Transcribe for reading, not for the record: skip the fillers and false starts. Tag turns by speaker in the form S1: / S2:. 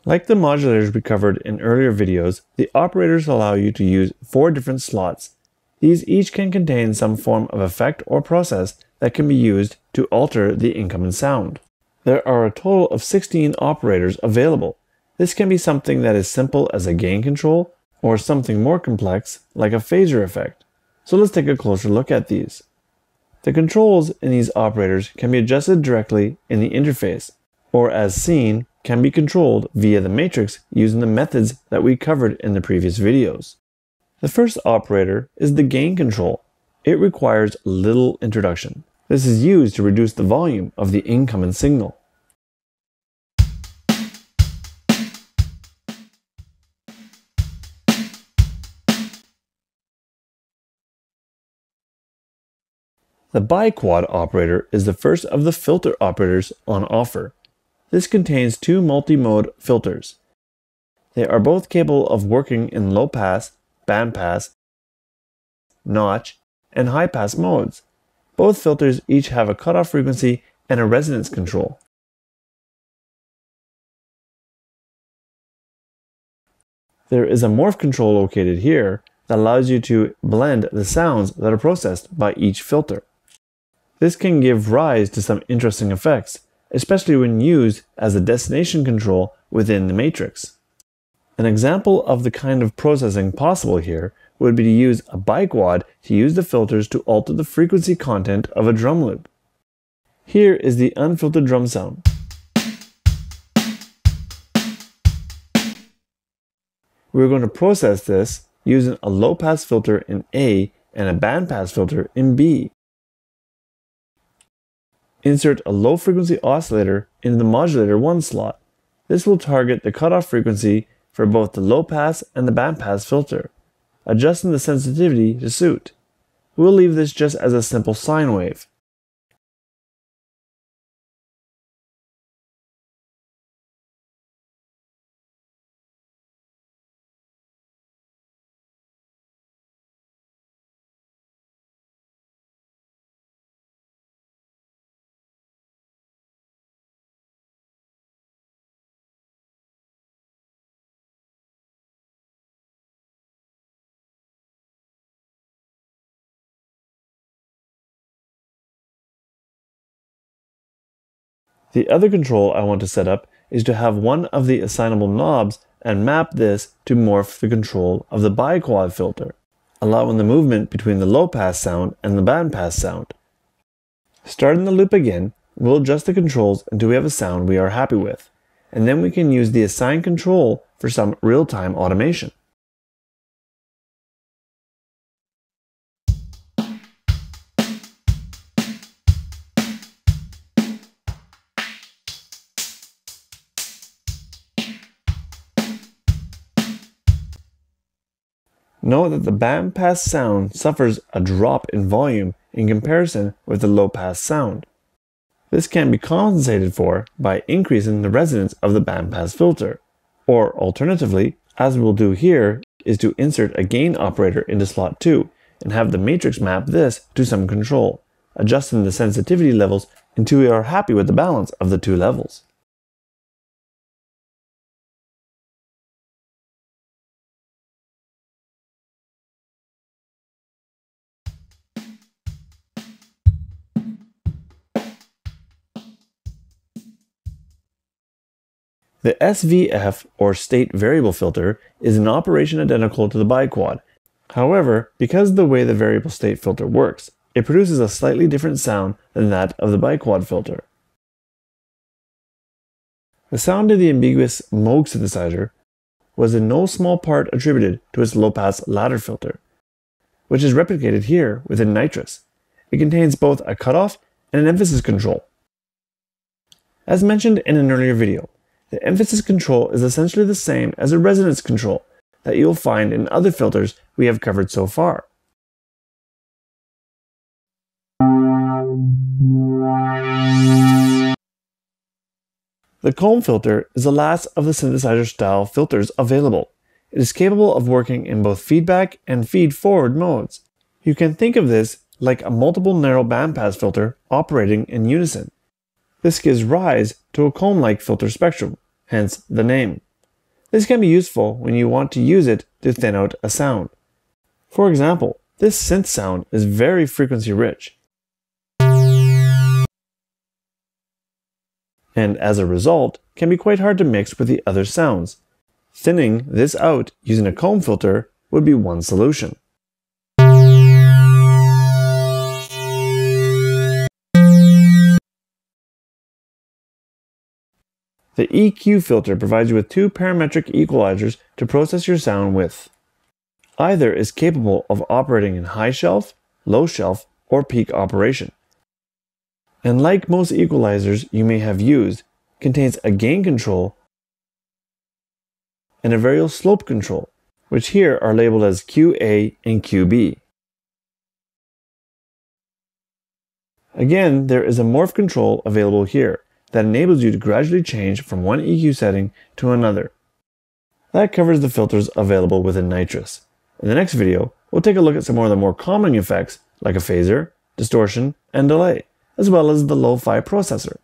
S1: Like the modulators we covered in earlier videos, the operators allow you to use 4 different slots. These each can contain some form of effect or process that can be used to alter the incoming sound. There are a total of 16 operators available. This can be something that is simple as a gain control, or something more complex like a phaser effect. So let's take a closer look at these. The controls in these operators can be adjusted directly in the interface, or as seen, can be controlled via the matrix using the methods that we covered in the previous videos. The first operator is the gain control. It requires little introduction. This is used to reduce the volume of the incoming signal. The biquad operator is the first of the filter operators on offer. This contains 2 multi-mode filters. They are both capable of working in low pass, band pass, notch, and high pass modes. Both filters each have a cutoff frequency and a resonance control. There is a morph control located here that allows you to blend the sounds that are processed by each filter. This can give rise to some interesting effects, especially when used as a destination control within the matrix. An example of the kind of processing possible here would be to use a biquad to use the filters to alter the frequency content of a drum loop. Here is the unfiltered drum sound. We're going to process this using a low pass filter in A and a band pass filter in B. Insert a low frequency oscillator into the modulator 1 slot. This will target the cutoff frequency for both the low pass and the band pass filter, adjusting the sensitivity to suit. We'll leave this just as a simple sine wave. The other control I want to set up is to have one of the assignable knobs and map this to morph the control of the biquad filter, allowing the movement between the low pass sound and the band pass sound. Starting the loop again, we'll adjust the controls until we have a sound we are happy with, and then we can use the assigned control for some real-time automation. Note that the band pass sound suffers a drop in volume in comparison with the low pass sound. This can be compensated for by increasing the resonance of the band pass filter, or alternatively, as we'll do here, is to insert a gain operator into slot 2 and have the matrix map this to some control, adjusting the sensitivity levels until we are happy with the balance of the 2 levels. The SVF, or state variable filter, is an operation identical to the biquad. However, because of the way the variable state filter works, it produces a slightly different sound than that of the biquad filter. The sound of the ambiguous Moog synthesizer was in no small part attributed to its low-pass ladder filter, which is replicated here within nitrous. It contains both a cutoff and an emphasis control. As mentioned in an earlier video, the emphasis control is essentially the same as a resonance control that you'll find in other filters we have covered so far. The comb filter is the last of the synthesizer style filters available. It is capable of working in both feedback and feed-forward modes. You can think of this like a multiple narrow bandpass filter operating in unison. This gives rise to a comb-like filter spectrum, hence the name. This can be useful when you want to use it to thin out a sound. For example, this synth sound is very frequency rich, and as a result, can be quite hard to mix with the other sounds. Thinning this out using a comb filter would be one solution. The EQ filter provides you with two parametric equalizers to process your sound with. Either is capable of operating in high shelf, low shelf, or peak operation. And like most equalizers you may have used, contains a gain control and a variable slope control, which here are labeled as QA and QB. Again, there is a morph control available here that enables you to gradually change from one EQ setting to another. That covers the filters available within Nitrous. In the next video, we'll take a look at some more of the more common effects like a phaser, distortion, and delay, as well as the lo-fi processor.